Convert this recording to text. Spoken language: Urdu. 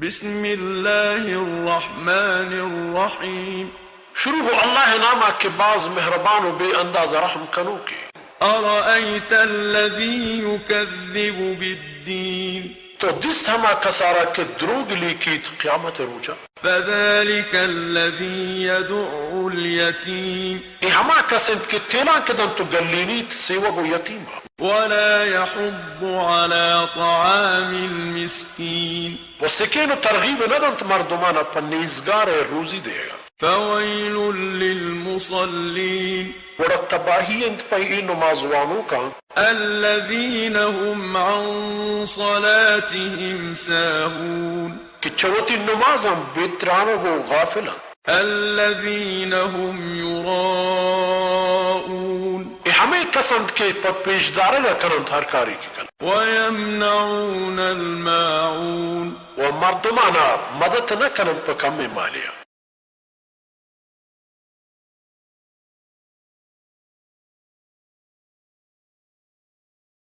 بسم الله الرحمن الرحيم. شروع الله نامہ کے بعض مہربان و بے انداز رحم کنو کے. أرأيت الذي يكذب بالدين تو دست ہما کسارا کے دروگ لیکیت قیامت روچا. فذلك الذي يدع اليتيم ای ہما کسند کے تیلا کدن تو گلینیت سیوہ و یتیم ولا يحض على طعام المسكين و سکین و ترغیب ندن مردمان پنیزگار روزی دے گا. فويل للمصلين وڑا تباہی انت پہ ای نمازوانوں کا الذين هم عن صلاتهم ساهون کہ چوتی نمازم بیترانو و غافلا الذين هم يراءون ای ہمیں کسند کے پر پیشدارے گا کرند ہر کاری کی کن ويمنعون الماعون و مردمانا مدد نہ کرند پر کم مالیا.